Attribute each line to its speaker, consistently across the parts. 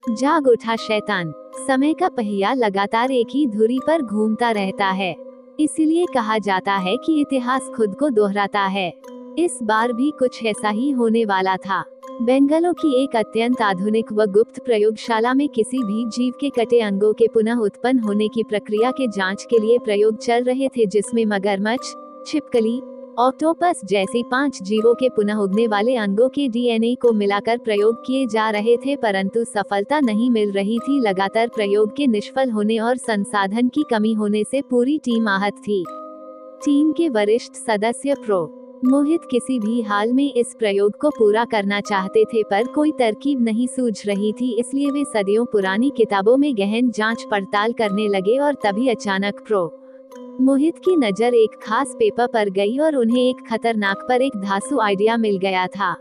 Speaker 1: जाग उठा शैतान। समय का पहिया लगातार एक ही धुरी पर घूमता रहता है, इसीलिए कहा जाता है कि इतिहास खुद को दोहराता है। इस बार भी कुछ ऐसा ही होने वाला था। बेंगलों की एक अत्यंत आधुनिक व गुप्त प्रयोगशाला में किसी भी जीव के कटे अंगों के पुनः उत्पन्न होने की प्रक्रिया के जांच के लिए प्रयोग चल रहे थे, जिसमें मगरमच्छ, छिपकली, ऑक्टोपस जैसे 5 जीवों के पुनः उगने वाले अंगों के डीएनए को मिलाकर प्रयोग किए जा रहे थे, परंतु सफलता नहीं मिल रही थी। लगातार प्रयोग के निष्फल होने और संसाधन की कमी होने से पूरी टीम आहत थी। टीम के वरिष्ठ सदस्य प्रो मोहित किसी भी हाल में इस प्रयोग को पूरा करना चाहते थे, पर कोई तरकीब नहीं सूझ रही थी, इसलिए वे सदियों पुरानी किताबों में गहन जांच पड़ताल करने लगे। और तभी अचानक प्रो मोहित की नज़र एक खास पेपर पर गई और उन्हें एक खतरनाक पर एक धांसू आइडिया मिल गया था।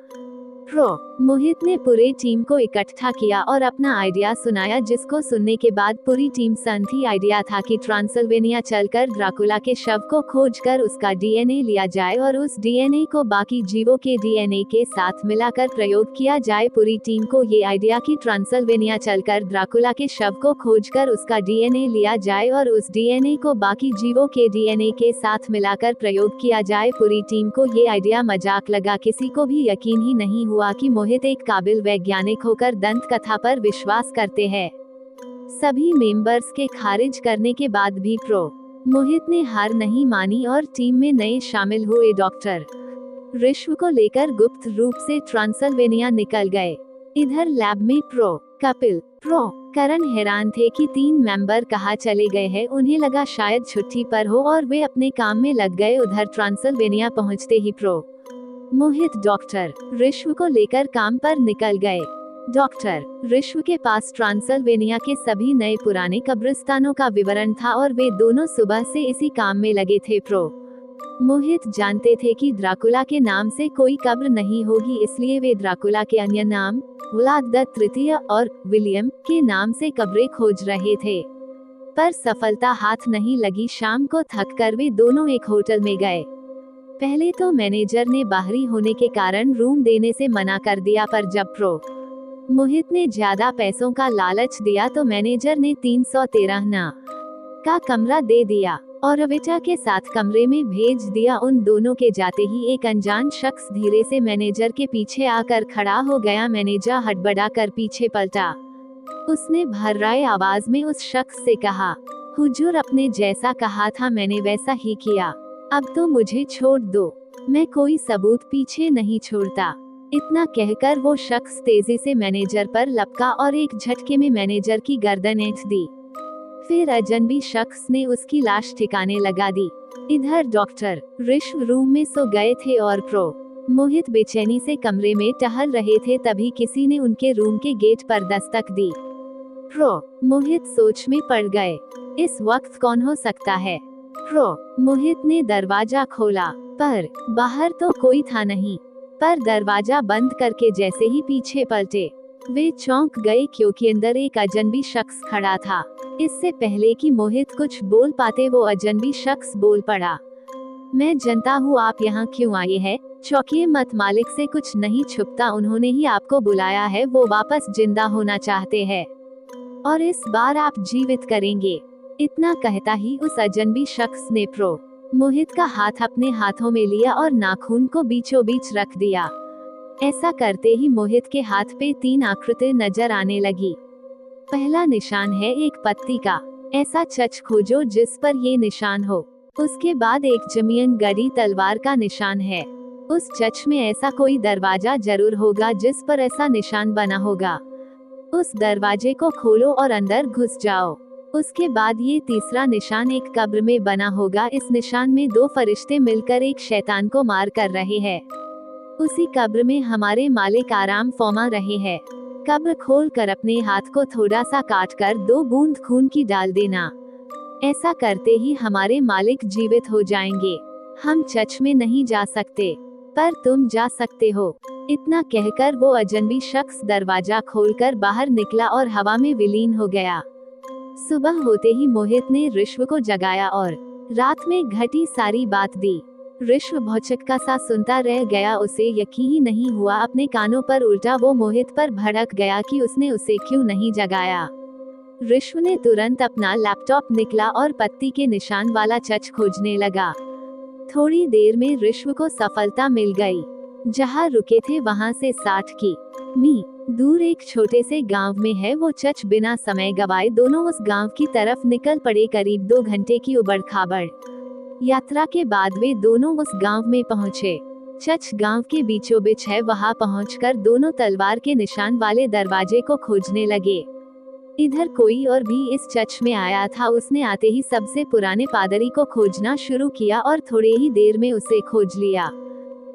Speaker 1: प्रो मोहित ने पूरे टीम को इकट्ठा किया और अपना आइडिया सुनाया, जिसको सुनने के बाद पूरी टीम सन्न थी। आइडिया था कि ट्रांसिल्वेनिया चलकर ड्राकुला के शव को खोजकर उसका डीएनए लिया जाए और उस डीएनए को बाकी जीवों के डीएनए के साथ मिलाकर प्रयोग किया जाए। पूरी टीम को ये आइडिया कि ट्रांसिल्वेनिया चलकर ड्राकुला के शव को खोजकर उसका डीएनए लिया जाए और उस डीएनए को बाकी जीवों के डीएनए के साथ मिलाकर प्रयोग किया जाए। पूरी टीम को ये आइडिया मजाक लगा। किसी को भी यकीन ही नहीं हुआ कि मोहित एक काबिल वैज्ञानिक होकर दंत कथा पर विश्वास करते हैं। सभी मेंबर्स के खारिज करने के बाद भी प्रो मोहित ने हार नहीं मानी और टीम में नए शामिल हुए डॉक्टर ऋषभ को लेकर गुप्त रूप से ट्रांसिल्वेनिया निकल गए। इधर लैब में प्रो कपिल, प्रो करण हैरान थे कि 3 मेंबर कहाँ चले गए हैं। उन्हें लगा शायद छुट्टी पर हो और वे अपने काम में लग गए। उधर ट्रांसिल्वेनिया पहुंचते ही प्रो मोहित डॉक्टर ऋषभ को लेकर काम पर निकल गए। डॉक्टर ऋषभ के पास ट्रांसिल्वेनिया के सभी नए पुराने कब्रिस्तानों का विवरण था और वे दोनों सुबह से इसी काम में लगे थे। प्रो मोहित जानते थे कि ड्राकुला के नाम से कोई कब्र नहीं होगी, इसलिए वे ड्राकुला के अन्य नाम व्लाद द तृतीय और विलियम के नाम से कब्रें खोज रहे थे, पर सफलता हाथ नहीं लगी। शाम को थक कर वे दोनों एक होटल में गए। पहले तो मैनेजर ने बाहरी होने के कारण रूम देने से मना कर दिया, पर जब प्रो मोहित ने ज्यादा पैसों का लालच दिया तो मैनेजर ने 313 ना का कमरा दे दिया और अविटा के साथ कमरे में भेज दिया। उन दोनों के जाते ही एक अनजान शख्स धीरे से मैनेजर के पीछे आकर खड़ा हो गया। मैनेजर हड़बड़ा कर पीछे पलटा। उसने भर्राए आवाज में उस शख्स से कहा, हुजूर, अपने जैसा कहा था मैंने वैसा ही किया, अब तो मुझे छोड़ दो, मैं कोई सबूत पीछे नहीं छोड़ता। इतना कहकर वो शख्स तेजी से मैनेजर पर लपका और एक झटके में मैनेजर की गर्दन ऐंठ दी। फिर अजनबी शख्स ने उसकी लाश ठिकाने लगा दी। इधर डॉक्टर ऋषभ रूम में सो गए थे और प्रो मोहित बेचैनी से कमरे में टहल रहे थे। तभी किसी ने उनके रूम के गेट पर दस्तक दी। प्रो मोहित सोच में पड़ गए। इस वक्त कौन हो सकता है? प्रो मोहित ने दरवाजा खोला, पर बाहर तो कोई था नहीं। पर दरवाजा बंद करके जैसे ही पीछे पलटे, वे चौंक गए क्योंकि अंदर एक अजनबी शख्स खड़ा था। इससे पहले कि मोहित कुछ बोल पाते वो अजनबी शख्स बोल पड़ा, मैं जानता हूँ आप यहाँ क्यों आए हैं, चौंकिए मत, मालिक से कुछ नहीं छुपता, उन्होंने ही आपको बुलाया है। वो वापस जिंदा होना चाहते हैं और इस बार आप जीवित करेंगे। इतना कहता ही उस अजनबी शख्स ने प्रो मोहित का हाथ अपने हाथों में लिया और नाखून को बीचों बीच रख दिया। ऐसा करते ही मोहित के हाथ पे 3 आकृति नजर आने लगी। पहला निशान है एक पत्ती का, ऐसा चच खोजो जिस पर ये निशान हो। उसके बाद एक जमीन गड़ी तलवार का निशान है। उस चच में ऐसा कोई दरवाजा जरूर होगा जिस पर ऐसा निशान बना होगा। उस दरवाजे को खोलो और अंदर घुस जाओ। उसके बाद ये तीसरा निशान एक कब्र में बना होगा। इस निशान में 2 फरिश्ते मिलकर एक शैतान को मार कर रहे हैं। उसी कब्र में हमारे मालिक आराम फरमा रहे हैं। कब्र खोल कर अपने हाथ को थोड़ा सा काट कर 2 बूंद खून की डाल देना। ऐसा करते ही हमारे मालिक जीवित हो जाएंगे। हम चच में नहीं जा सकते, पर तुम जा सकते हो। इतना कहकर वो अजनबी शख्स दरवाजा खोलकर बाहर निकला और हवा में विलीन हो गया। सुबह होते ही मोहित ने ऋषभ को जगाया और रात में घटी सारी बात दी। ऋष्व भौचक्का सा सुनता रह गया। उसे यकीन ही नहीं हुआ अपने कानों पर। उल्टा वो मोहित पर भड़क गया कि उसने उसे क्यों नहीं जगाया। ऋष्व ने तुरंत अपना लैपटॉप निकला और पत्ती के निशान वाला चच खोजने लगा। थोड़ी देर में ऋष्व को सफलता मिल गई। जहां रुके थे वहां से 60 की.मी. दूर एक छोटे से गांव में है वो चच। बिना समय गवाए दोनों उस गांव की तरफ निकल पड़े। करीब 2 घंटे की उबड़-खाबड़ यात्रा के बाद वे दोनों उस गांव में पहुंचे। चच गांव के बीचों बीच है। वहां पहुंचकर दोनों तलवार के निशान वाले दरवाजे को खोजने लगे। इधर कोई और भी इस चच में आया था। उसने आते ही सबसे पुराने पादरी को खोजना शुरू किया और थोड़े ही देर में उसे खोज लिया।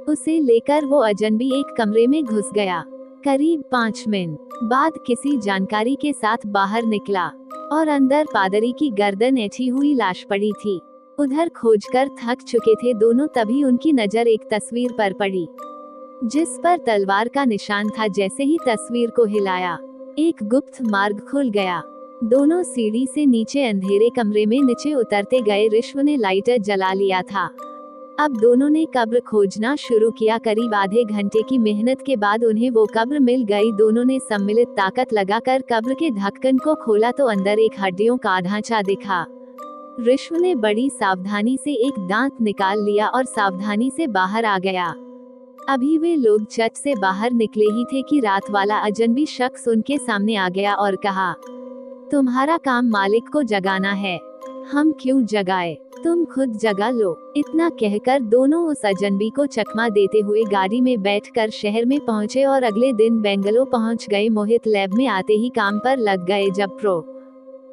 Speaker 1: उसे लेकर वो अजनबी एक कमरे में घुस गया। करीब 5 मिनट बाद किसी जानकारी के साथ बाहर निकला और अंदर पादरी की गर्दन ऐठी हुई लाश पड़ी थी। उधर खोजकर थक चुके थे दोनों। तभी उनकी नजर एक तस्वीर पर पड़ी जिस पर तलवार का निशान था। जैसे ही तस्वीर को हिलाया एक गुप्त मार्ग खुल गया। दोनों सीढ़ी से नीचे अंधेरे कमरे में नीचे उतरते गए। ऋष्व ने लाइटर जला लिया था। अब दोनों ने कब्र खोजना शुरू किया। करीब आधे घंटे की मेहनत के बाद उन्हें वो कब्र मिल गई। दोनों ने सम्मिलित ताकत लगाकर कब्र के ढक्कन को खोला तो अंदर एक हड्डियों का ढांचा दिखा। ऋष्व ने बड़ी सावधानी से एक दांत निकाल लिया और सावधानी से बाहर आ गया। अभी वे लोग चच से बाहर निकले ही थे कि रात वाला अजनबी शख्स उनके सामने आ गया और कहा, तुम्हारा काम मालिक को जगाना है, हम क्यों जगाए, तुम खुद जगा लो। इतना कहकर दोनों उस अजनबी को चकमा देते हुए गाड़ी में बैठकर शहर में पहुंचे और अगले दिन बेंगलो पहुंच गए। मोहित लैब में आते ही काम पर लग गए। जब प्रो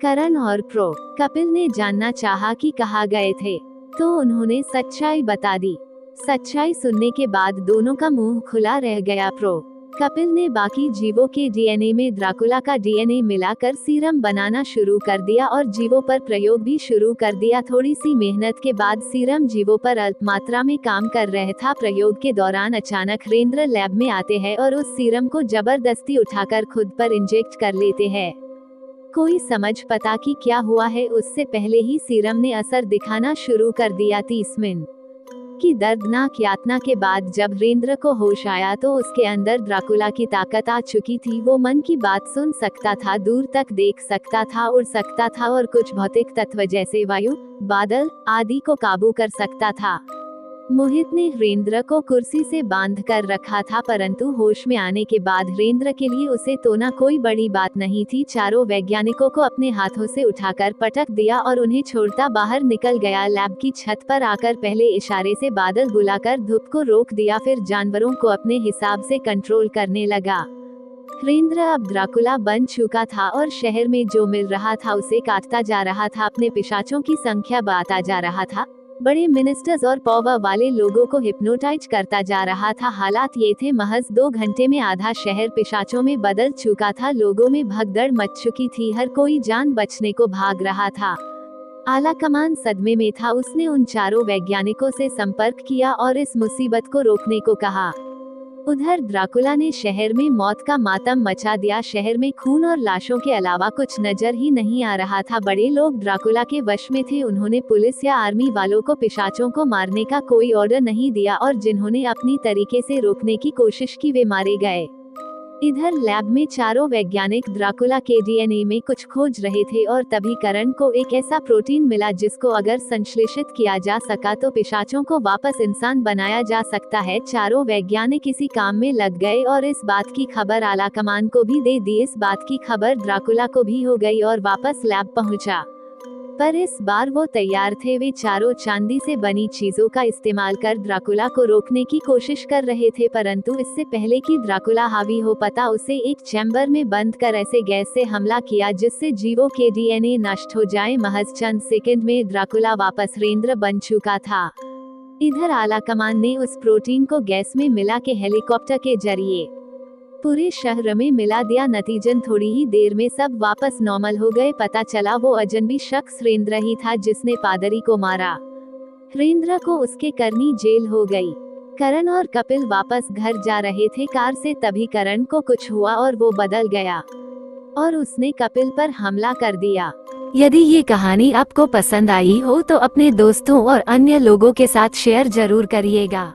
Speaker 1: करण और प्रो कपिल ने जानना चाहा कि कहाँ गए थे तो उन्होंने सच्चाई बता दी। सच्चाई सुनने के बाद दोनों का मुंह खुला रह गया। प्रो कपिल ने बाकी जीवों के डीएनए में ड्राकुला का डीएनए मिलाकर सीरम बनाना शुरू कर दिया और जीवों पर प्रयोग भी शुरू कर दिया। थोड़ी सी मेहनत के बाद सीरम जीवों पर अल्प मात्रा में काम कर रहा था। प्रयोग के दौरान अचानक रेंद्र लैब में आते हैं और उस सीरम को जबरदस्ती उठाकर खुद पर इंजेक्ट कर लेते हैं। कोई समझ पता कि क्या हुआ है उससे पहले ही सीरम ने असर दिखाना शुरू कर दिया। 30 मिनट की दर्दनाक यातना के बाद जब रेंद्र को होश आया तो उसके अंदर ड्राकुला की ताकत आ चुकी थी। वो मन की बात सुन सकता था, दूर तक देख सकता था, उड़ सकता था और कुछ भौतिक तत्व जैसे वायु, बादल आदि को काबू कर सकता था। मोहित ने रेंद्र को कुर्सी से बांध कर रखा था, परंतु होश में आने के बाद रेंद्र के लिए उसे तोड़ना कोई बड़ी बात नहीं थी। चारों वैज्ञानिकों को अपने हाथों से उठाकर पटक दिया और उन्हें छोड़ता बाहर निकल गया। लैब की छत पर आकर पहले इशारे से बादल बुलाकर धूप को रोक दिया, फिर जानवरों को अपने हिसाब से कंट्रोल करने लगा। रेंद्र अब ड्राकुला बन चुका था और शहर में जो मिल रहा था उसे काटता जा रहा था। अपने पिशाचों की संख्या बढ़ाता जा रहा था। बड़े मिनिस्टर्स और पावर वाले लोगों को हिप्नोटाइज करता जा रहा था। हालात ये थे, महज 2 घंटे में आधा शहर पिशाचों में बदल चुका था। लोगों में भगदड़ मच चुकी थी, हर कोई जान बचने को भाग रहा था। आला कमान सदमे में था। उसने उन चारों वैज्ञानिकों से संपर्क किया और इस मुसीबत को रोकने को कहा। उधर ड्राकुला ने शहर में मौत का मातम मचा दिया। शहर में खून और लाशों के अलावा कुछ नजर ही नहीं आ रहा था। बड़े लोग ड्राकुला के वश में थे। उन्होंने पुलिस या आर्मी वालों को पिशाचों को मारने का कोई ऑर्डर नहीं दिया और जिन्होंने अपनी तरीके से रोकने की कोशिश की वे मारे गए। इधर लैब में चारों वैज्ञानिक ड्राकुला के डीएनए में कुछ खोज रहे थे और तभी करण को एक ऐसा प्रोटीन मिला जिसको अगर संश्लेषित किया जा सका तो पिशाचों को वापस इंसान बनाया जा सकता है। चारों वैज्ञानिक इसी काम में लग गए और इस बात की खबर आला कमान को भी दे दी। इस बात की खबर ड्राकुला को भी हो गई और वापस लैब पहुंचा। पर इस बार वो तैयार थे। वे चारों चांदी से बनी चीजों का इस्तेमाल कर ड्राकुला को रोकने की कोशिश कर रहे थे, परंतु इससे पहले कि ड्राकुला हावी हो पाता उसे एक चैम्बर में बंद कर ऐसे गैस से हमला किया जिससे जीवों के डीएनए नष्ट हो जाए। महज चंद सेकंड में ड्राकुला वापस रेंद्र बन चुका था। इधर आला कमान ने उस प्रोटीन को गैस में मिला के हेलीकॉप्टर के जरिए पूरे शहर में मिला दिया। नतीजन थोड़ी ही देर में सब वापस नॉर्मल हो गए। पता चला वो अजनबी शख्स रेंद्र ही था जिसने पादरी को मारा। रेंद्र को उसके करनी जेल हो गई। करण और कपिल वापस घर जा रहे थे कार से, तभी करण को कुछ हुआ और वो बदल गया और उसने कपिल पर हमला कर दिया। यदि ये कहानी आपको पसंद आई हो तो अपने दोस्तों और अन्य लोगों के साथ शेयर जरूर करिएगा।